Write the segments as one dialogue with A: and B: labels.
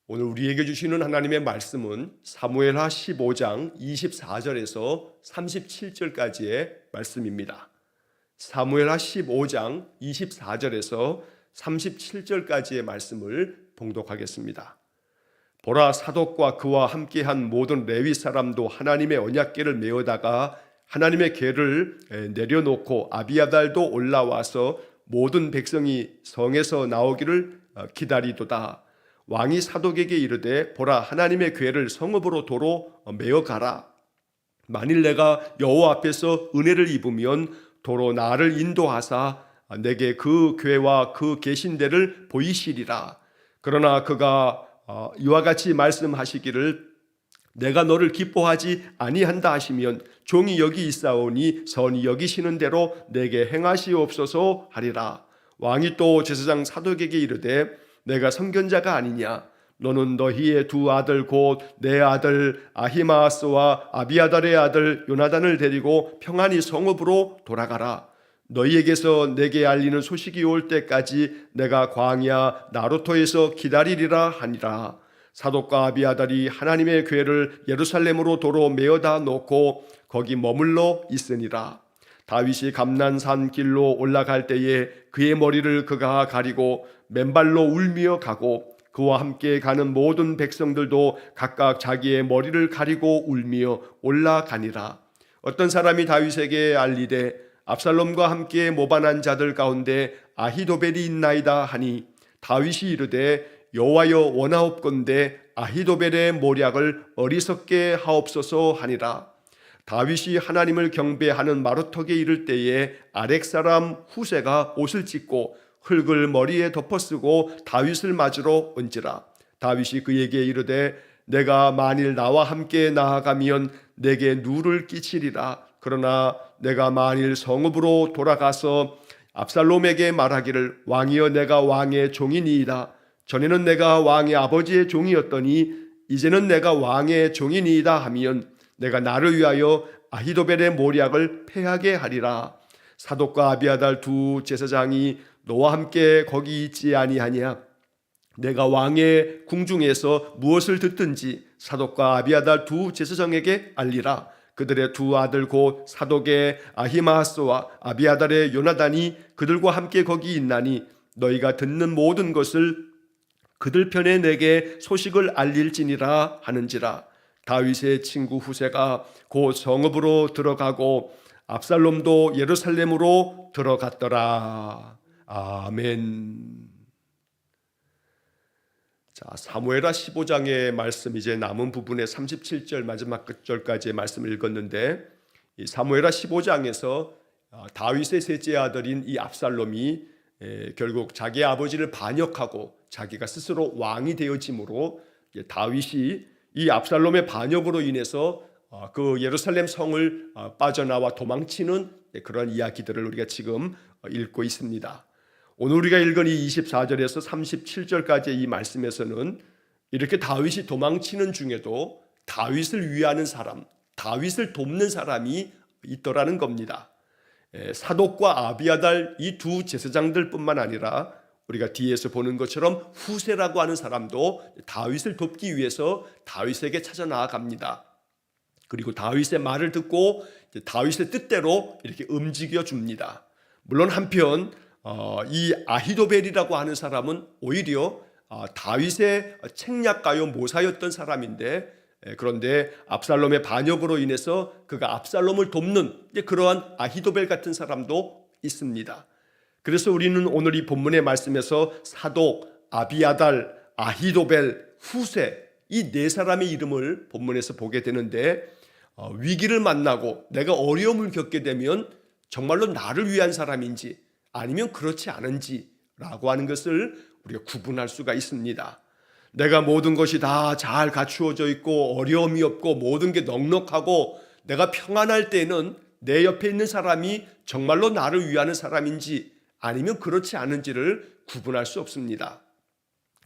A: 오늘 우리에게 주시는 하나님의 말씀은 사무엘하 15장 24절에서 37절까지의 말씀입니다. 사무엘하 15장 24절에서 37절까지의 말씀을 봉독하겠습니다. 보라, 사독과 그와 함께한 모든 레위 사람도 하나님의 언약궤를 메어다가 하나님의 궤를 내려놓고 아비아달도 올라와서 모든 백성이 성에서 나오기를 기다리도다. 왕이 사독에게 이르되, 보라, 하나님의 궤를 성읍으로 도로 메어 가라. 만일 내가 여호와 앞에서 은혜를 입으면 도로 나를 인도하사 내게 그 궤와 그 계신 데를 보이시리라. 그러나 그가 이와 같이 말씀하시기를, 내가 너를 기뻐하지 아니한다 하시면 종이 여기 있사오니 선이 여기시는 대로 내게 행하시옵소서 하리라. 왕이 또 제사장 사독에게 이르되, 내가 선견자가 아니냐? 너는 너희의 두 아들 곧 내 아들 아히마아스와 아비아달의 아들 요나단을 데리고 평안히 성읍으로 돌아가라. 너희에게서 내게 알리는 소식이 올 때까지 내가 광야 나루토에서 기다리리라 하니라. 사독과 아비아달이 하나님의 궤를 예루살렘으로 도로 메어다 놓고 거기 머물러 있으니라. 다윗이 감난산 길로 올라갈 때에 그의 머리를 그가 가리고 맨발로 울며 가고 그와 함께 가는 모든 백성들도 각각 자기의 머리를 가리고 울며 올라가니라. 어떤 사람이 다윗에게 알리되, 압살롬과 함께 모반한 자들 가운데 아히도벨이 있나이다 하니, 다윗이 이르되, 여호와여 원하옵건대 아히도벨의 모략을 어리석게 하옵소서 하니라. 다윗이 하나님을 경배하는 마루턱에 이를 때에 아렉 사람 후세가 옷을 찢고 흙을 머리에 덮어쓰고 다윗을 맞으러 온지라. 다윗이 그에게 이르되, 내가 만일 나와 함께 나아가면 내게 누를 끼치리라. 그러나 내가 만일 성읍으로 돌아가서 압살롬에게 말하기를, 왕이여 내가 왕의 종이니이다. 전에는 내가 왕의 아버지의 종이었더니 이제는 내가 왕의 종이니이다 하면 내가 나를 위하여 아히도벨의 모략을 패하게 하리라. 사독과 아비아달 두 제사장이 너와 함께 거기 있지 아니하냐? 내가 왕의 궁중에서 무엇을 듣든지 사독과 아비아달 두 제사장에게 알리라. 그들의 두 아들 곧 사독의 아히마아스와 아비아달의 요나단이 그들과 함께 거기 있나니 너희가 듣는 모든 것을 그들 편에 내게 소식을 알릴지니라 하는지라. 다윗의 친구 후세가 곧 성읍으로 들어가고 압살롬도 예루살렘으로 들어갔더라. 아멘. 자, 사무엘하 15장의 말씀, 이제 남은 부분의 37절 마지막 끝절까지의 말씀을 읽었는데, 이 사무엘하 15장에서 다윗의 셋째 아들인 이 압살롬이 결국 자기 아버지를 반역하고 자기가 스스로 왕이 되어짐으로 다윗이 이 압살롬의 반역으로 인해서 그 예루살렘 성을 빠져나와 도망치는 그런 이야기들을 우리가 지금 읽고 있습니다. 오늘 우리가 읽은 이 24절에서 37절까지의 이 말씀에서는 이렇게 다윗이 도망치는 중에도 다윗을 위하는 사람, 다윗을 돕는 사람이 있더라는 겁니다. 사독과 아비아달 이 두 제사장들뿐만 아니라 우리가 뒤에서 보는 것처럼 후세라고 하는 사람도 다윗을 돕기 위해서 다윗에게 찾아 나아갑니다. 그리고 다윗의 말을 듣고 다윗의 뜻대로 이렇게 움직여 줍니다. 물론 한편 이 아히도벨이라고 하는 사람은 오히려 다윗의 책략가요 모사였던 사람인데, 그런데 압살롬의 반역으로 인해서 그가 압살롬을 돕는 그러한 아히도벨 같은 사람도 있습니다. 그래서 우리는 오늘 이 본문의 말씀에서 사독, 아비아달, 아히도벨, 후세 이 네 사람의 이름을 본문에서 보게 되는데, 위기를 만나고 내가 어려움을 겪게 되면 정말로 나를 위한 사람인지 아니면 그렇지 않은지라고 하는 것을 우리가 구분할 수가 있습니다. 내가 모든 것이 다 잘 갖추어져 있고 어려움이 없고 모든 게 넉넉하고 내가 평안할 때는 내 옆에 있는 사람이 정말로 나를 위하는 사람인지 아니면 그렇지 않은지를 구분할 수 없습니다.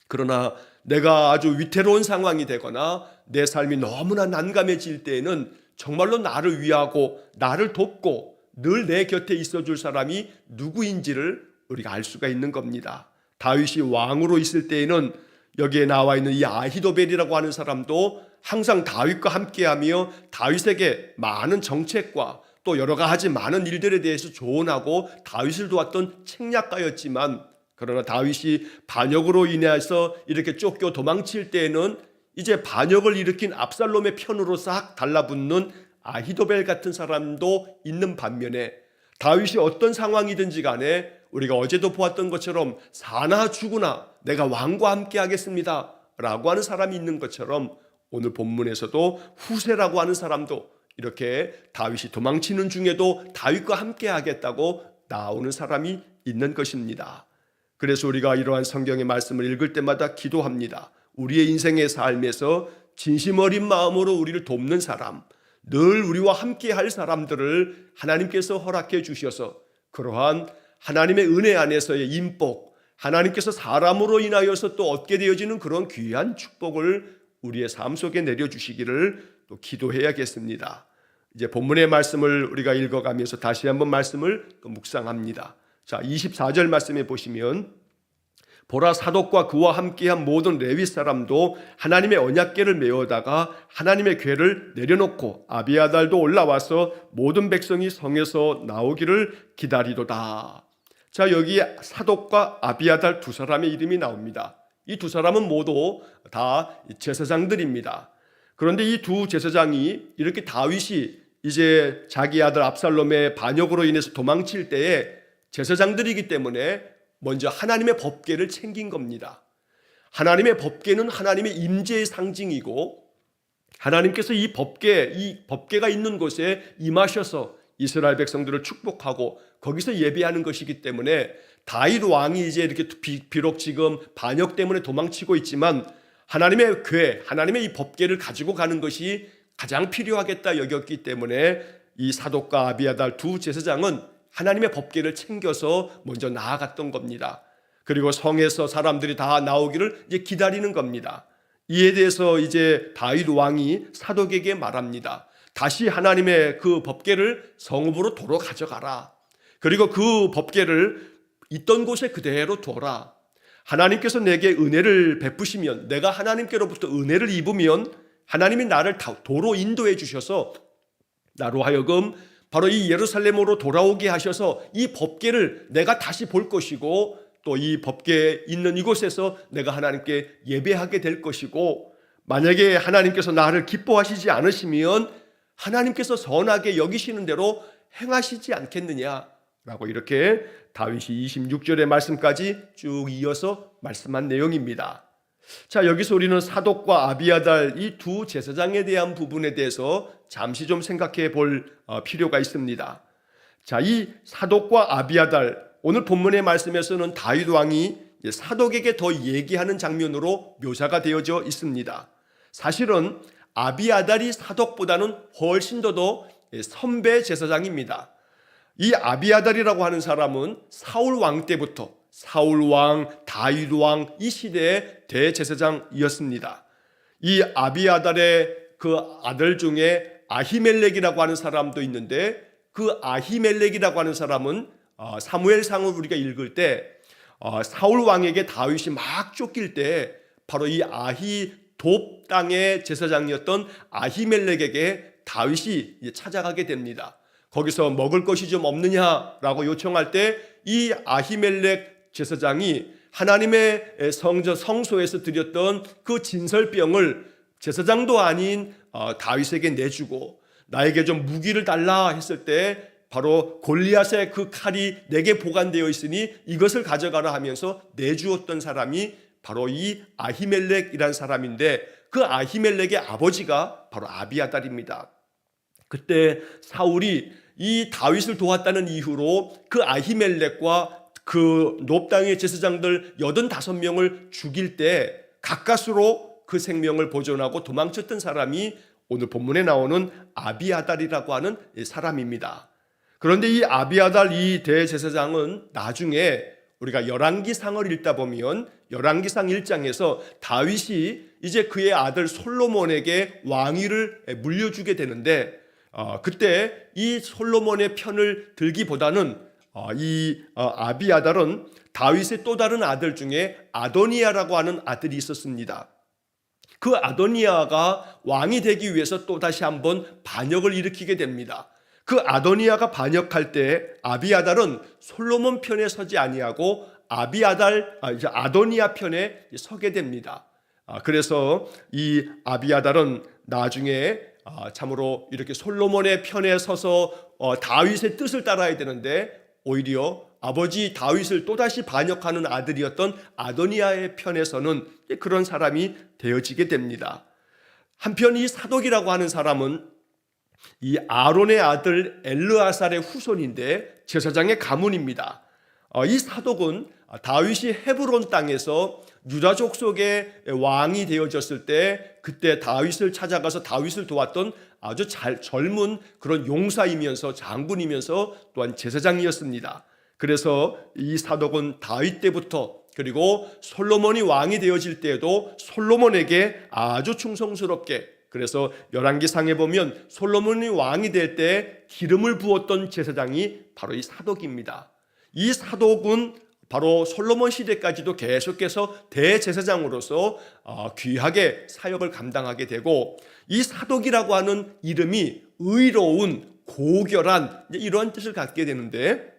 A: 그러나 내가 아주 위태로운 상황이 되거나 내 삶이 너무나 난감해질 때에는 정말로 나를 위하고 나를 돕고 늘 내 곁에 있어줄 사람이 누구인지를 우리가 알 수가 있는 겁니다. 다윗이 왕으로 있을 때에는 여기에 나와 있는 이 아히도벨이라고 하는 사람도 항상 다윗과 함께하며 다윗에게 많은 정책과 또 여러 가지 많은 일들에 대해서 조언하고 다윗을 도왔던 책략가였지만, 그러나 다윗이 반역으로 인해서 이렇게 쫓겨 도망칠 때에는 이제 반역을 일으킨 압살롬의 편으로 싹 달라붙는 아히도벨 같은 사람도 있는 반면에, 다윗이 어떤 상황이든지 간에 우리가 어제도 보았던 것처럼 사나 죽으나 내가 왕과 함께 하겠습니다 라고 하는 사람이 있는 것처럼, 오늘 본문에서도 후세라고 하는 사람도 이렇게 다윗이 도망치는 중에도 다윗과 함께 하겠다고 나오는 사람이 있는 것입니다. 그래서 우리가 이러한 성경의 말씀을 읽을 때마다 기도합니다. 우리의 인생의 삶에서 진심 어린 마음으로 우리를 돕는 사람, 늘 우리와 함께 할 사람들을 하나님께서 허락해 주셔서 그러한 하나님의 은혜 안에서의 인복, 하나님께서 사람으로 인하여서 또 얻게 되어지는 그런 귀한 축복을 우리의 삶 속에 내려주시기를 또 기도해야겠습니다. 이제 본문의 말씀을 우리가 읽어가면서 다시 한번 말씀을 또 묵상합니다. 자, 24절 말씀에 보시면, 보라, 사독과 그와 함께한 모든 레위 사람도 하나님의 언약궤를 메어다가 하나님의 궤를 내려놓고 아비아달도 올라와서 모든 백성이 성에서 나오기를 기다리도다. 자, 여기 사독과 아비아달 두 사람의 이름이 나옵니다. 이 두 사람은 모두 다 제사장들입니다. 그런데 이 두 제사장이 이렇게 다윗이 이제 자기 아들 압살롬의 반역으로 인해서 도망칠 때에 제사장들이기 때문에 먼저 하나님의 법궤를 챙긴 겁니다. 하나님의 법궤는 하나님의 임재의 상징이고, 하나님께서 이 법궤가 있는 곳에 임하셔서 이스라엘 백성들을 축복하고 거기서 예배하는 것이기 때문에, 다윗 왕이 이제 이렇게 비록 지금 반역 때문에 도망치고 있지만 하나님의 궤, 하나님의 이 법궤를 가지고 가는 것이 가장 필요하겠다 여겼기 때문에 이 사독과 아비아달 두 제사장은 하나님의 법궤를 챙겨서 먼저 나아갔던 겁니다. 그리고 성에서 사람들이 다 나오기를 이제 기다리는 겁니다. 이에 대해서 이제 다윗 왕이 사독에게 말합니다. 다시 하나님의 그 법궤를 성읍으로 도로 가져가라. 그리고 그 법궤를 있던 곳에 그대로 둬라. 하나님께서 내게 은혜를 베푸시면, 내가 하나님께로부터 은혜를 입으면 하나님이 나를 도로 인도해 주셔서 나로 하여금 바로 이 예루살렘으로 돌아오게 하셔서 이 법궤를 내가 다시 볼 것이고, 또 이 법궤 있는 이곳에서 내가 하나님께 예배하게 될 것이고, 만약에 하나님께서 나를 기뻐하시지 않으시면 하나님께서 선하게 여기시는 대로 행하시지 않겠느냐라고 이렇게 다윗이 26절의 말씀까지 쭉 이어서 말씀한 내용입니다. 자, 여기서 우리는 사독과 아비아달 이 두 제사장에 대한 부분에 대해서 잠시 좀 생각해 볼 필요가 있습니다. 자, 이 사독과 아비아달, 오늘 본문의 말씀에서는 다윗 왕이 사독에게 더 얘기하는 장면으로 묘사가 되어져 있습니다. 사실은 아비아달이 사독보다는 훨씬 더 선배 제사장입니다. 이 아비아달이라고 하는 사람은 사울 왕 때부터 사울 왕, 다윗 왕 이 시대의 대제사장이었습니다. 이 아비아달의 그 아들 중에 아히멜렉이라고 하는 사람도 있는데, 그 아히멜렉이라고 하는 사람은 사무엘상을 우리가 읽을 때 사울 왕에게 다윗이 막 쫓길 때 바로 이 아히돛 땅의 제사장이었던 아히멜렉에게 다윗이 찾아가게 됩니다. 거기서 먹을 것이 좀 없느냐라고 요청할 때 이 아히멜렉 제사장이 하나님의 성소에서 드렸던 그 진설병을 제사장도 아닌 다윗에게 내주고, 나에게 좀 무기를 달라 했을 때 바로 골리앗의 그 칼이 내게 보관되어 있으니 이것을 가져가라 하면서 내주었던 사람이 바로 이 아히멜렉이라는 사람인데, 그 아히멜렉의 아버지가 바로 아비아달입니다. 그때 사울이 이 다윗을 도왔다는 이유로 그 아히멜렉과 그 돛 땅의 제사장들 85명을 죽일 때 가까스로 그 생명을 보존하고 도망쳤던 사람이 오늘 본문에 나오는 아비아달이라고 하는 사람입니다. 그런데 이 아비아달 이 대제사장은 나중에 우리가 열왕기상을 읽다 보면 열왕기상 1장에서 다윗이 이제 그의 아들 솔로몬에게 왕위를 물려주게 되는데, 그때 이 솔로몬의 편을 들기보다는 아비아달은 다윗의 또 다른 아들 중에 아도니아라고 하는 아들이 있었습니다. 그 아도니아가 왕이 되기 위해서 또 다시 한번 반역을 일으키게 됩니다. 그 아도니아가 반역할 때 아비아달은 솔로몬 편에 서지 아니하고 아도니아 편에 서게 됩니다. 그래서 이 아비아달은 나중에 참으로 이렇게 솔로몬의 편에 서서 다윗의 뜻을 따라야 되는데 오히려 아버지 다윗을 또다시 반역하는 아들이었던 아도니아의 편에서는 그런 사람이 되어지게 됩니다. 한편 이 사독이라고 하는 사람은 이 아론의 아들 엘르아살의 후손인데 제사장의 가문입니다. 이 사독은 다윗이 헤브론 땅에서 유다족 속의 왕이 되어졌을 때 그때 다윗을 찾아가서 다윗을 도왔던 아주 젊은 그런 용사이면서 장군이면서 또한 제사장이었습니다. 그래서 이 사독은 다윗 때부터 그리고 솔로몬이 왕이 되어질 때에도 솔로몬에게 아주 충성스럽게, 그래서 열왕기상에 보면 솔로몬이 왕이 될 때 기름을 부었던 제사장이 바로 이 사독입니다. 이 사독은 바로 솔로몬 시대까지도 계속해서 대제사장으로서 귀하게 사역을 감당하게 되고, 이 사독이라고 하는 이름이 의로운, 고결한 이런 뜻을 갖게 되는데,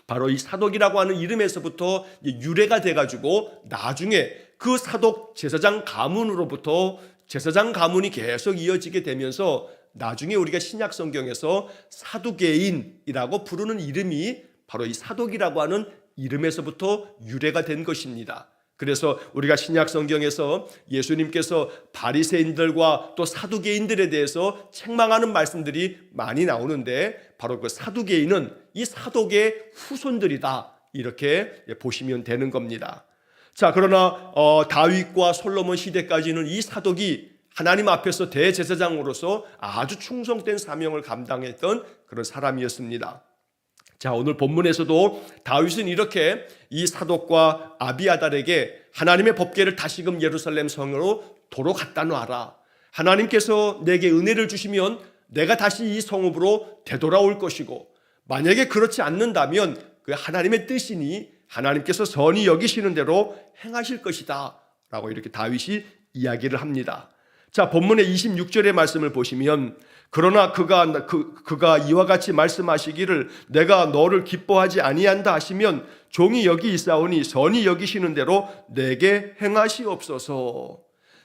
A: 바로 이 사독이라고 하는 이름에서부터 유래가 돼가지고 나중에 그 사독 제사장 가문으로부터 제사장 가문이 계속 이어지게 되면서 나중에 우리가 신약 성경에서 사두개인이라고 부르는 이름이 바로 이 사독이라고 하는 이름에서부터 유래가 된 것입니다. 그래서 우리가 신약 성경에서 예수님께서 바리새인들과 또 사두개인들에 대해서 책망하는 말씀들이 많이 나오는데, 바로 그 사두개인은 이 사독의 후손들이다, 이렇게 보시면 되는 겁니다. 자, 그러나 다윗과 솔로몬 시대까지는 이 사독이 하나님 앞에서 대제사장으로서 아주 충성된 사명을 감당했던 그런 사람이었습니다. 자, 오늘 본문에서도 다윗은 이렇게 이 사독과 아비아달에게 하나님의 법궤를 다시금 예루살렘 성으로 도로 갖다 놔라. 하나님께서 내게 은혜를 주시면 내가 다시 이 성읍으로 되돌아올 것이고, 만약에 그렇지 않는다면 그 하나님의 뜻이니 하나님께서 선히 여기시는 대로 행하실 것이다 라고 이렇게 다윗이 이야기를 합니다. 자, 본문의 26절의 말씀을 보시면, 그러나 그가 이와 같이 말씀하시기를 내가 너를 기뻐하지 아니한다 하시면 종이 여기 있사오니 선히 여기시는 대로 내게 행하시옵소서.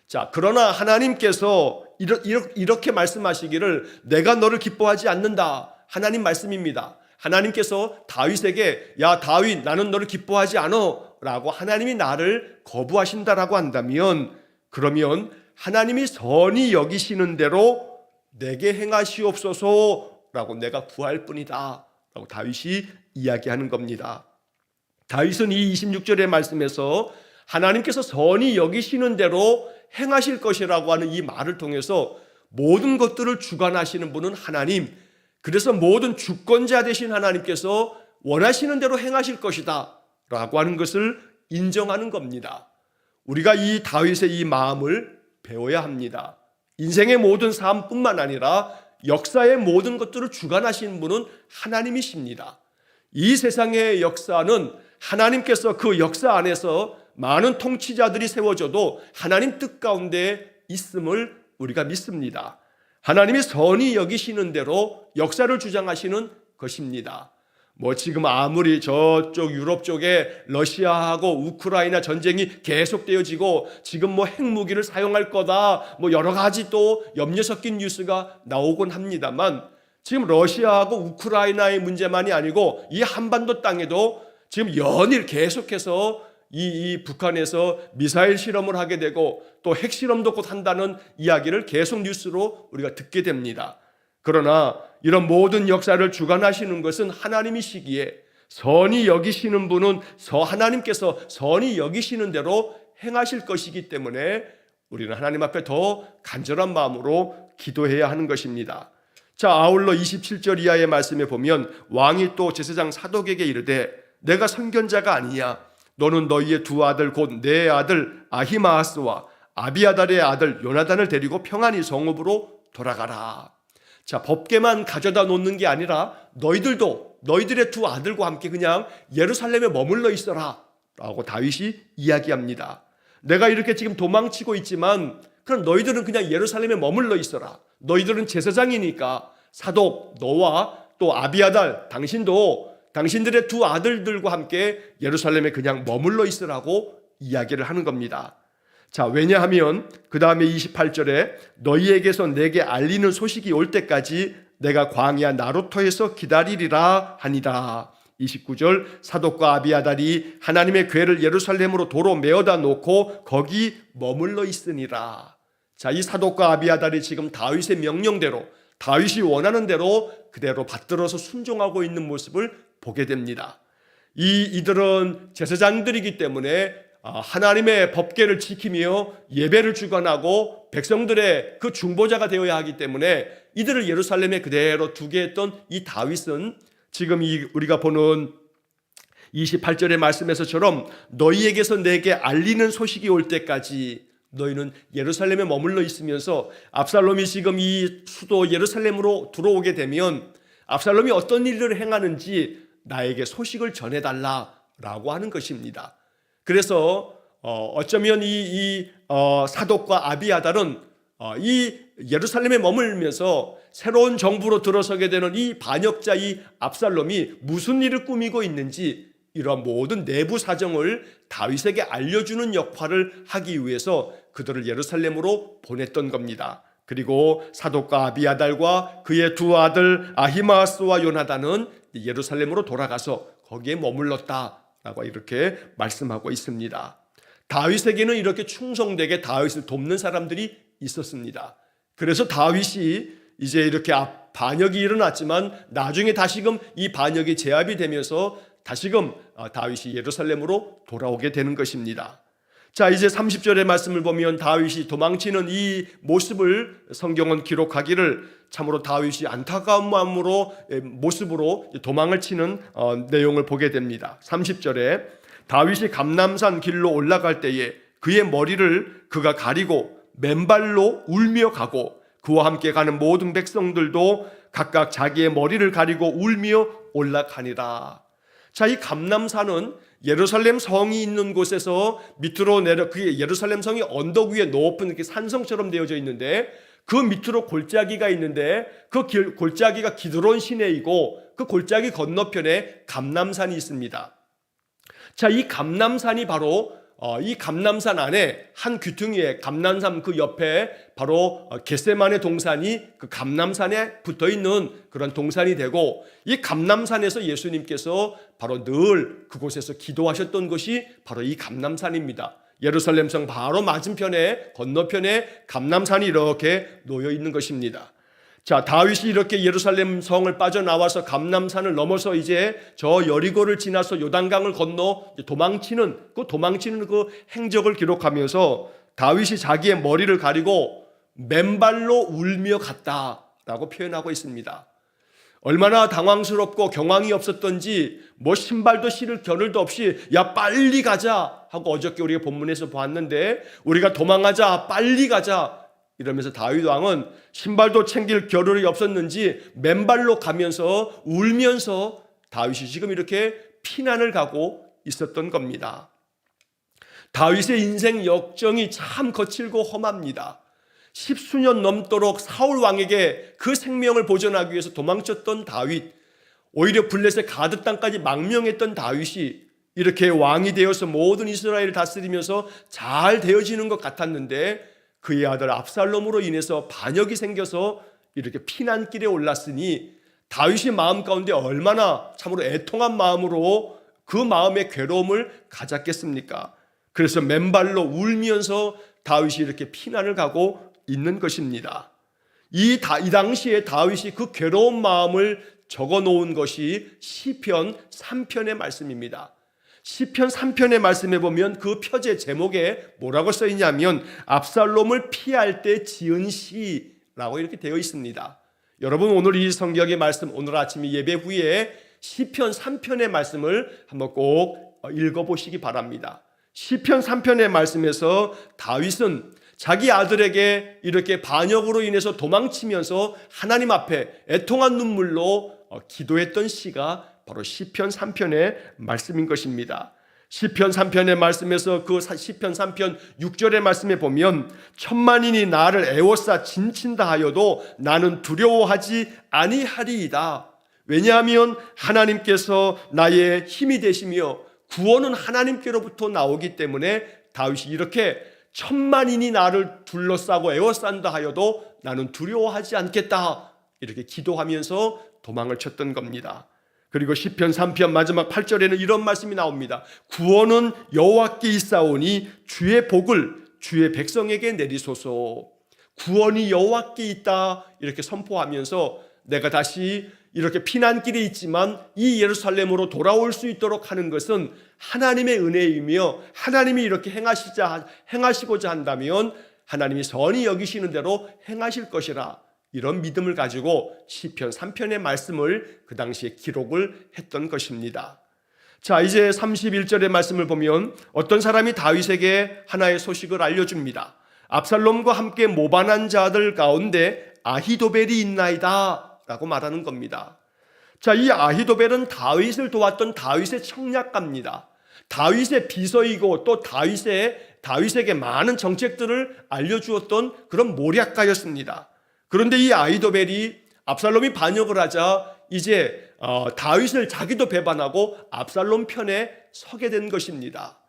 A: 자, 그러나 하나님께서 이렇게 말씀하시기를 내가 너를 기뻐하지 않는다, 하나님 말씀입니다. 하나님께서 다윗에게 야 다윗, 나는 너를 기뻐하지 않어 라고 하나님이 나를 거부하신다라고 한다면, 그러면 하나님이 선히 여기시는 대로 내게 행하시옵소서라고 내가 구할 뿐이다 라고 다윗이 이야기하는 겁니다. 다윗은 이 26절의 말씀에서 하나님께서 선히 여기시는 대로 행하실 것이라고 하는 이 말을 통해서 모든 것들을 주관하시는 분은 하나님, 그래서 모든 주권자 되신 하나님께서 원하시는 대로 행하실 것이다 라고 하는 것을 인정하는 겁니다. 우리가 이 다윗의 이 마음을 배워야 합니다. 인생의 모든 삶뿐만 아니라 역사의 모든 것들을 주관하시는 분은 하나님이십니다. 이 세상의 역사는 하나님께서 그 역사 안에서 많은 통치자들이 세워져도 하나님 뜻 가운데 있음을 우리가 믿습니다. 하나님이 선히 여기시는 대로 역사를 주장하시는 것입니다. 지금 아무리 저쪽 유럽 쪽에 러시아하고 우크라이나 전쟁이 계속되어지고 지금 핵무기를 사용할 거다 여러 가지 또 염려 섞인 뉴스가 나오곤 합니다만, 지금 러시아하고 우크라이나의 문제만이 아니고 이 한반도 땅에도 지금 연일 계속해서 이 북한에서 미사일 실험을 하게 되고 또 핵실험도 곧 한다는 이야기를 계속 뉴스로 우리가 듣게 됩니다. 그러나 이런 모든 역사를 주관하시는 것은 하나님이시기에 선히 여기시는 분은 하나님께서 선히 여기시는 대로 행하실 것이기 때문에 우리는 하나님 앞에 더 간절한 마음으로 기도해야 하는 것입니다. 자, 아울러 27절 이하의 말씀에 보면 왕이 또 제사장 사독에게 이르되 내가 선견자가 아니냐, 너는 너희의 두 아들 곧 내 아들 아히마아스와 아비아달의 아들 요나단을 데리고 평안히 성읍으로 돌아가라. 자, 법궤만 가져다 놓는 게 아니라 너희들도 너희들의 두 아들과 함께 그냥 예루살렘에 머물러 있어라 라고 다윗이 이야기합니다. 내가 이렇게 지금 도망치고 있지만 그럼 너희들은 그냥 예루살렘에 머물러 있어라. 너희들은 제사장이니까 사독 너와 또 아비아달 당신도 당신들의 두 아들들과 함께 예루살렘에 그냥 머물러 있으라고 이야기를 하는 겁니다. 자, 왜냐하면 그 다음에 28절에 너희에게서 내게 알리는 소식이 올 때까지 내가 광야 나루터에서 기다리리라 하니라. 29절 사독과 아비아달이 하나님의 궤를 예루살렘으로 도로 메어다 놓고 거기 머물러 있으니라. 자, 이 사독과 아비아달이 지금 다윗의 명령대로 다윗이 원하는 대로 그대로 받들어서 순종하고 있는 모습을 보게 됩니다. 이들은 제사장들이기 때문에 하나님의 법궤를 지키며 예배를 주관하고 백성들의 그 중보자가 되어야 하기 때문에 이들을 예루살렘에 그대로 두게 했던 이 다윗은 지금 우리가 보는 28절의 말씀에서처럼 너희에게서 내게 알리는 소식이 올 때까지 너희는 예루살렘에 머물러 있으면서 압살롬이 지금 이 수도 예루살렘으로 들어오게 되면 압살롬이 어떤 일을 행하는지 나에게 소식을 전해달라라고 하는 것입니다. 그래서 어쩌면 사독과 아비아달은 이 예루살렘에 머물면서 새로운 정부로 들어서게 되는 이 반역자 이 압살롬이 무슨 일을 꾸미고 있는지 이러한 모든 내부 사정을 다윗에게 알려주는 역할을 하기 위해서 그들을 예루살렘으로 보냈던 겁니다. 그리고 사독과 아비아달과 그의 두 아들 아히마스와 요나단은 예루살렘으로 돌아가서 거기에 머물렀다라고 이렇게 말씀하고 있습니다. 다윗에게는 이렇게 충성되게 다윗을 돕는 사람들이 있었습니다. 그래서 다윗이 이제 이렇게 반역이 일어났지만 나중에 다시금 이 반역이 제압이 되면서 다시금 다윗이 예루살렘으로 돌아오게 되는 것입니다. 자, 이제 30절의 말씀을 보면 다윗이 도망치는 이 모습을 성경은 기록하기를 참으로 다윗이 안타까운 모습으로 도망을 치는 내용을 보게 됩니다. 30절에 다윗이 감람산 길로 올라갈 때에 그의 머리를 그가 가리고 맨발로 울며 가고 그와 함께 가는 모든 백성들도 각각 자기의 머리를 가리고 울며 올라가니라. 자, 이 감람산은 예루살렘 성이 있는 곳에서 밑으로 그게 예루살렘 성이 언덕 위에 높은 이렇게 산성처럼 되어져 있는데 그 밑으로 골짜기가 있는데 그 골짜기가 기드론 시내이고 그 골짜기 건너편에 감람산이 있습니다. 자, 이 감람산이 바로 이 감람산 안에 한 귀퉁이에 감람산 그 옆에 바로 겟세마네 동산이 그 감람산에 붙어 있는 그런 동산이 되고 이 감람산에서 예수님께서 바로 늘 그곳에서 기도하셨던 것이 바로 이 감람산입니다. 예루살렘 성 바로 맞은편에 건너편에 감람산이 이렇게 놓여 있는 것입니다. 자, 다윗이 이렇게 예루살렘 성을 빠져나와서 감람산을 넘어서 이제 저 여리고를 지나서 요단강을 건너 도망치는 그 행적을 기록하면서 다윗이 자기의 머리를 가리고 맨발로 울며 갔다라고 표현하고 있습니다. 얼마나 당황스럽고 경황이 없었던지 신발도 신을 겨를도 없이 야 빨리 가자 하고 어저께 우리가 본문에서 봤는데 우리가 도망하자 빨리 가자 이러면서 다윗 왕은 신발도 챙길 겨를이 없었는지 맨발로 가면서 울면서 다윗이 지금 이렇게 피난을 가고 있었던 겁니다. 다윗의 인생 역정이 참 거칠고 험합니다. 10수년 넘도록 사울 왕에게 그 생명을 보존하기 위해서 도망쳤던 다윗, 오히려 블레셋 가드 땅까지 망명했던 다윗이 이렇게 왕이 되어서 모든 이스라엘을 다스리면서 잘 되어지는 것 같았는데 그의 아들 압살롬으로 인해서 반역이 생겨서 이렇게 피난길에 올랐으니 다윗의 마음 가운데 얼마나 참으로 애통한 마음으로 그 마음의 괴로움을 가졌겠습니까? 그래서 맨발로 울면서 다윗이 이렇게 피난을 가고 있는 것입니다. 이 당시에 다윗이 그 괴로운 마음을 적어 놓은 것이 시편 3편의 말씀입니다. 시편 3편의 말씀에 보면 그 표제 제목에 뭐라고 써 있냐면 압살롬을 피할 때 지은 시라고 이렇게 되어 있습니다. 여러분 오늘 이 성경의 말씀 오늘 아침 예배 후에 시편 3편의 말씀을 한번 꼭 읽어보시기 바랍니다. 시편 3편의 말씀에서 다윗은 자기 아들에게 이렇게 반역으로 인해서 도망치면서 하나님 앞에 애통한 눈물로 기도했던 시가 바로 시편 3편의 말씀인 것입니다. 시편 3편의 말씀에서 그 시편 3편 6절의 말씀에 보면 천만인이 나를 애워싸 진친다 하여도 나는 두려워하지 아니하리이다. 왜냐하면 하나님께서 나의 힘이 되시며 구원은 하나님께로부터 나오기 때문에 다윗이 이렇게 천만인이 나를 둘러싸고 애워싼다 하여도 나는 두려워하지 않겠다, 이렇게 기도하면서 도망을 쳤던 겁니다. 그리고 시편 3편 마지막 8절에는 이런 말씀이 나옵니다. 구원은 여호와께 있사오니 주의 복을 주의 백성에게 내리소서. 구원이 여호와께 있다, 이렇게 선포하면서 내가 다시 이렇게 피난길에 있지만 이 예루살렘으로 돌아올 수 있도록 하는 것은 하나님의 은혜이며 하나님이 이렇게 행하시고자 한다면 하나님이 선히 여기시는 대로 행하실 것이라, 이런 믿음을 가지고 시편 3편의 말씀을 그 당시에 기록을 했던 것입니다. 자, 이제 31절의 말씀을 보면 어떤 사람이 다윗에게 하나의 소식을 알려줍니다. 압살롬과 함께 모반한 자들 가운데 아히도벨이 있나이다 라고 말하는 겁니다. 자, 이 아히도벨은 다윗을 도왔던 다윗의 청략가입니다. 다윗의 비서이고 또 다윗에게 많은 정책들을 알려주었던 그런 모략가였습니다. 그런데 이 아히도벨이 압살롬이 반역을 하자 이제 다윗을 자기도 배반하고 압살롬 편에 서게 된 것입니다.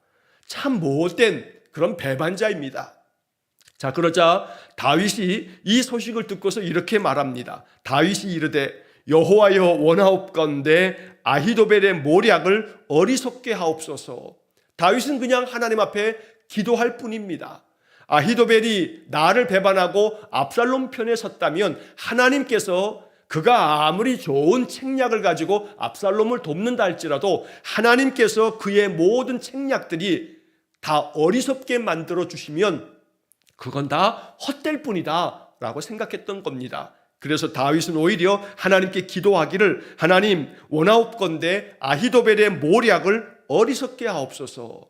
A: 참 못된 그런 배반자입니다. 자, 그러자 다윗이 이 소식을 듣고서 이렇게 말합니다. 다윗이 이르되 여호와여 원하옵건대 아히도벨의 모략을 어리석게 하옵소서. 다윗은 그냥 하나님 앞에 기도할 뿐입니다. 아히도벨이 나를 배반하고 압살롬 편에 섰다면 하나님께서 그가 아무리 좋은 책략을 가지고 압살롬을 돕는다 할지라도 하나님께서 그의 모든 책략들이 다 어리석게 만들어 주시면 그건 다 헛될 뿐이다 라고 생각했던 겁니다. 그래서 다윗은 오히려 하나님께 기도하기를 하나님 원하옵건대 아히도벨의 모략을 어리석게 하옵소서.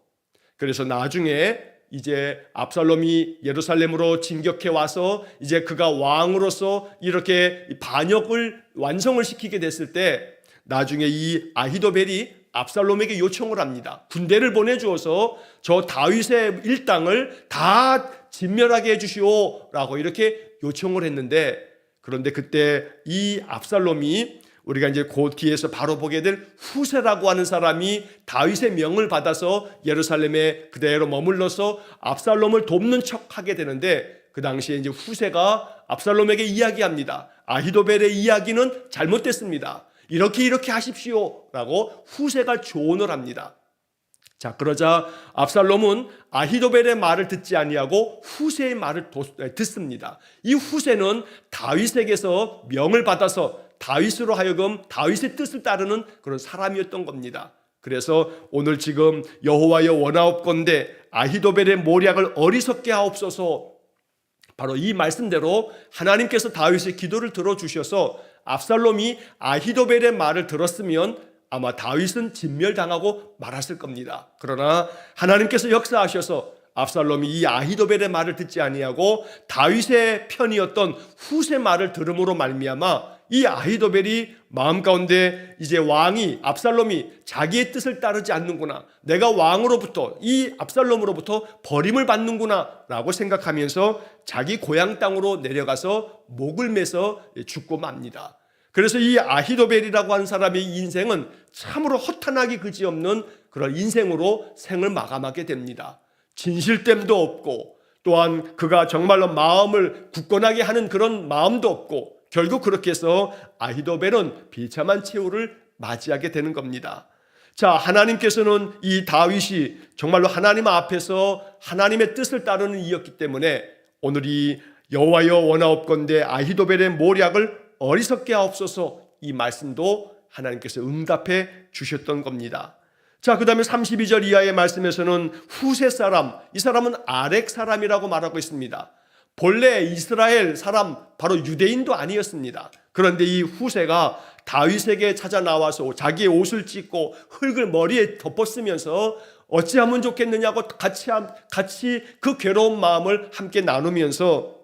A: 그래서 나중에 이제 압살롬이 예루살렘으로 진격해 와서 이제 그가 왕으로서 이렇게 반역을 완성을 시키게 됐을 때 나중에 이 아히도벨이 압살롬에게 요청을 합니다. 군대를 보내주어서 저 다윗의 일당을 다 진멸하게 해주시오라고 이렇게 요청을 했는데, 그런데 그때 이 압살롬이 우리가 이제 그 뒤에서 바로 보게 될 후세라고 하는 사람이 다윗의 명을 받아서 예루살렘에 그대로 머물러서 압살롬을 돕는 척하게 되는데, 그 당시에 이제 후세가 압살롬에게 이야기합니다. 아히도벨의 이야기는 잘못됐습니다. 이렇게 하십시오라고 후세가 조언을 합니다. 자, 그러자 압살롬은 아히도벨의 말을 듣지 아니하고 후세의 말을 듣습니다. 이 후세는 다윗에게서 명을 받아서 다윗으로 하여금 다윗의 뜻을 따르는 그런 사람이었던 겁니다. 그래서 오늘 지금 여호와여 원하옵건대 아히도벨의 모략을 어리석게 하옵소서, 바로 이 말씀대로 하나님께서 다윗의 기도를 들어주셔서 압살롬이 아히도벨의 말을 들었으면 아마 다윗은 진멸당하고 말았을 겁니다. 그러나 하나님께서 역사하셔서 압살롬이 이 아히도벨의 말을 듣지 아니하고 다윗의 편이었던 후세 말을 들음으로 말미암아 이 아히도벨이 마음 가운데 이제 왕이 압살롬이 자기의 뜻을 따르지 않는구나, 내가 왕으로부터 이 압살롬으로부터 버림을 받는구나 라고 생각하면서 자기 고향 땅으로 내려가서 목을 매서 죽고 맙니다. 그래서 이 아히도벨이라고 하는 사람의 인생은 참으로 허탄하기 그지없는 그런 인생으로 생을 마감하게 됩니다. 진실됨도 없고 또한 그가 정말로 마음을 굳건하게 하는 그런 마음도 없고 결국 그렇게 해서 아히도벨은 비참한 최후를 맞이하게 되는 겁니다. 자, 하나님께서는 이 다윗이 정말로 하나님 앞에서 하나님의 뜻을 따르는 이였기 때문에 오늘 이 여호와여 원하옵건대 아히도벨의 모략을 어리석게 하옵소서, 이 말씀도 하나님께서 응답해 주셨던 겁니다. 자, 그 다음에 32절 이하의 말씀에서는 후세 사람, 이 사람은 아렉 사람이라고 말하고 있습니다. 본래 이스라엘 사람, 바로 유대인도 아니었습니다. 그런데 이 후세가 다윗에게 찾아 나와서 자기의 옷을 찢고 흙을 머리에 덮었으면서 어찌하면 좋겠느냐고 같이 그 괴로운 마음을 함께 나누면서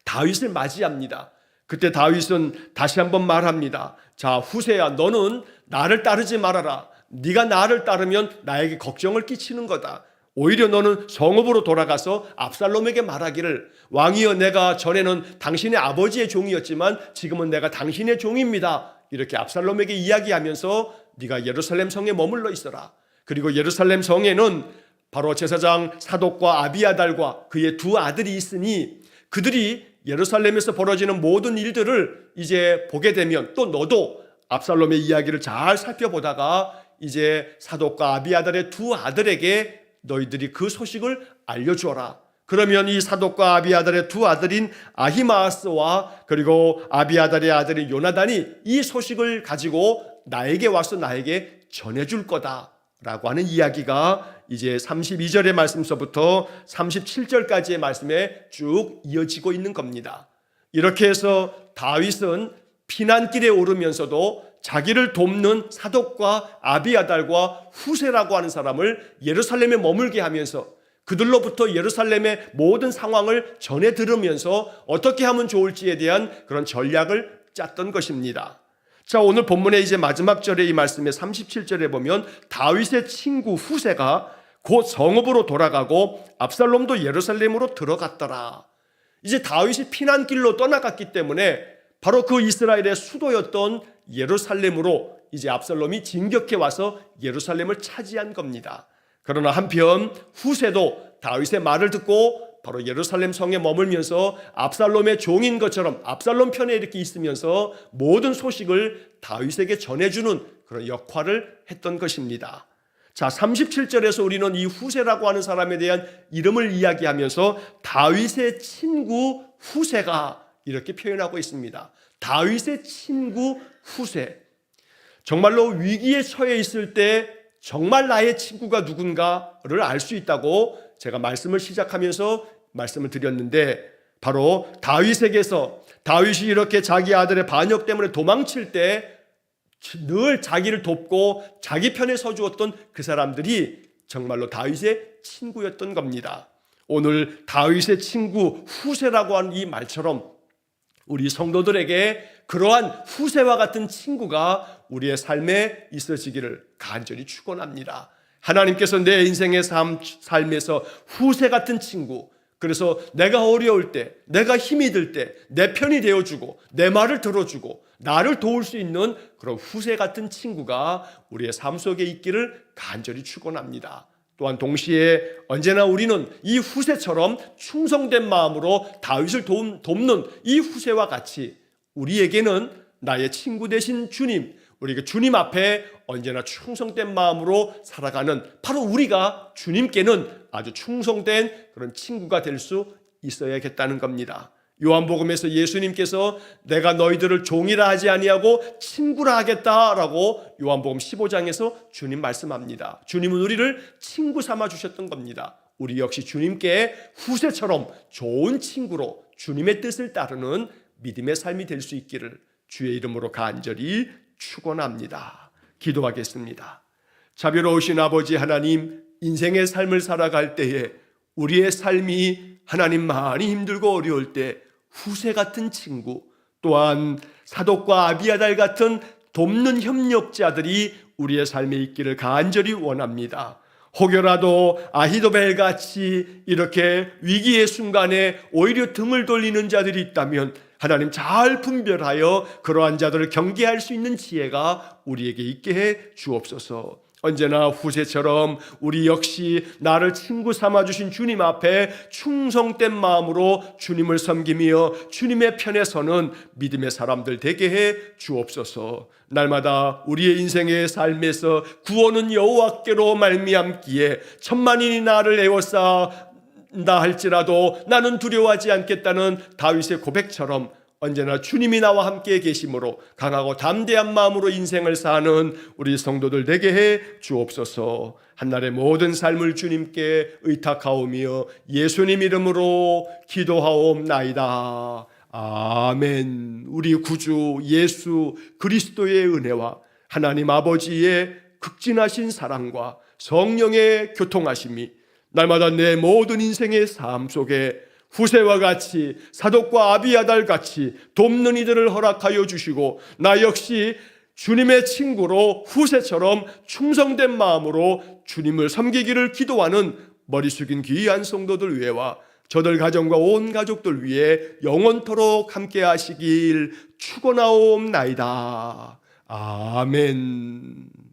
A: 다윗을 맞이합니다. 그때 다윗은 다시 한번 말합니다. 자, 후세야, 너는 나를 따르지 말아라. 네가 나를 따르면 나에게 걱정을 끼치는 거다. 오히려 너는 성읍으로 돌아가서 압살롬에게 말하기를, 왕이여, 내가 전에는 당신의 아버지의 종이었지만 지금은 내가 당신의 종입니다. 이렇게 압살롬에게 이야기하면서 네가 예루살렘 성에 머물러 있어라. 그리고 예루살렘 성에는 바로 제사장 사독과 아비아달과 그의 두 아들이 있으니 그들이 예루살렘에서 벌어지는 모든 일들을 이제 보게 되면 또 너도 압살롬의 이야기를 잘 살펴보다가 이제 사독과 아비아달의 두 아들에게 너희들이 그 소식을 알려주어라. 그러면 이 사독과 아비아달의 두 아들인 아히마아스와 그리고 아비아달의 아들인 요나단이 이 소식을 가지고 나에게 와서 나에게 전해줄 거다라고 하는 이야기가 이제 32절의 말씀서부터 37절까지의 말씀에 쭉 이어지고 있는 겁니다. 이렇게 해서 다윗은 피난길에 오르면서도 자기를 돕는 사독과 아비아달과 후세라고 하는 사람을 예루살렘에 머물게 하면서 그들로부터 예루살렘의 모든 상황을 전해 들으면서 어떻게 하면 좋을지에 대한 그런 전략을 짰던 것입니다. 자, 오늘 본문의 이제 마지막 절에 이 말씀의 37절에 보면 다윗의 친구 후세가 곧 성읍으로 돌아가고 압살롬도 예루살렘으로 들어갔더라. 이제 다윗이 피난길로 떠나갔기 때문에 바로 그 이스라엘의 수도였던 예루살렘으로 이제 압살롬이 진격해 와서 예루살렘을 차지한 겁니다. 그러나 한편 후세도 다윗의 말을 듣고 바로 예루살렘 성에 머물면서 압살롬의 종인 것처럼 압살롬 편에 이렇게 있으면서 모든 소식을 다윗에게 전해주는 그런 역할을 했던 것입니다. 자, 37절에서 우리는 이 후세라고 하는 사람에 대한 이름을 이야기하면서 다윗의 친구 후세가 이렇게 표현하고 있습니다. 다윗의 친구 후세. 정말로 위기에 처해 있을 때 정말 나의 친구가 누군가를 알 수 있다고 제가 말씀을 시작하면서 말씀을 드렸는데 바로 다윗에게서 다윗이 이렇게 자기 아들의 반역 때문에 도망칠 때 늘 자기를 돕고 자기 편에 서주었던 그 사람들이 정말로 다윗의 친구였던 겁니다. 오늘 다윗의 친구 후세라고 하는 이 말처럼 우리 성도들에게 그러한 후세와 같은 친구가 우리의 삶에 있어지기를 간절히 축원합니다. 하나님께서 내 인생의 삶에서 후세 같은 친구, 그래서 내가 어려울 때, 내가 힘이 들 때 내 편이 되어주고 내 말을 들어주고 나를 도울 수 있는 그런 후세 같은 친구가 우리의 삶 속에 있기를 간절히 축원합니다. 또한 동시에 언제나 우리는 이 후세처럼 충성된 마음으로 다윗을 돕는 이 후세와 같이 우리에게는 나의 친구 되신 주님, 우리가 주님 앞에 언제나 충성된 마음으로 살아가는 바로 우리가 주님께는 아주 충성된 그런 친구가 될 수 있어야겠다는 겁니다. 요한복음에서 예수님께서 내가 너희들을 종이라 하지 아니하고 친구라 하겠다라고 요한복음 15장에서 주님 말씀합니다. 주님은 우리를 친구 삼아 주셨던 겁니다. 우리 역시 주님께 후세처럼 좋은 친구로 주님의 뜻을 따르는 믿음의 삶이 될 수 있기를 주의 이름으로 간절히 축원합니다. 기도하겠습니다. 자비로우신 아버지 하나님, 인생의 삶을 살아갈 때에 우리의 삶이 하나님 많이 힘들고 어려울 때 후세 같은 친구, 또한 사독과 아비아달 같은 돕는 협력자들이 우리의 삶에 있기를 간절히 원합니다. 혹여라도 아히도벨 같이 이렇게 위기의 순간에 오히려 등을 돌리는 자들이 있다면 하나님 잘 분별하여 그러한 자들을 경계할 수 있는 지혜가 우리에게 있게 해 주옵소서. 언제나 후세처럼 우리 역시 나를 친구 삼아주신 주님 앞에 충성된 마음으로 주님을 섬기며 주님의 편에 서는 믿음의 사람들 되게 해 주옵소서. 날마다 우리의 인생의 삶에서 구원은 여호와께로 말미암기에 천만인이 나를 에워싸다 할지라도 나는 두려워하지 않겠다는 다윗의 고백처럼 언제나 주님이 나와 함께 계심으로 강하고 담대한 마음으로 인생을 사는 우리 성도들 되게 해 주옵소서. 한날의 모든 삶을 주님께 의탁하오며 예수님 이름으로 기도하옵나이다. 아멘. 우리 구주 예수 그리스도의 은혜와 하나님 아버지의 극진하신 사랑과 성령의 교통하심이 날마다 내 모든 인생의 삶 속에 후세와 같이 사독과 아비아달 같이 돕는 이들을 허락하여 주시고 나 역시 주님의 친구로 후세처럼 충성된 마음으로 주님을 섬기기를 기도하는 머리 숙인 귀한 성도들 위해와 저들 가정과 온 가족들 위해 영원토록 함께 하시길 축원하옵나이다. 아멘.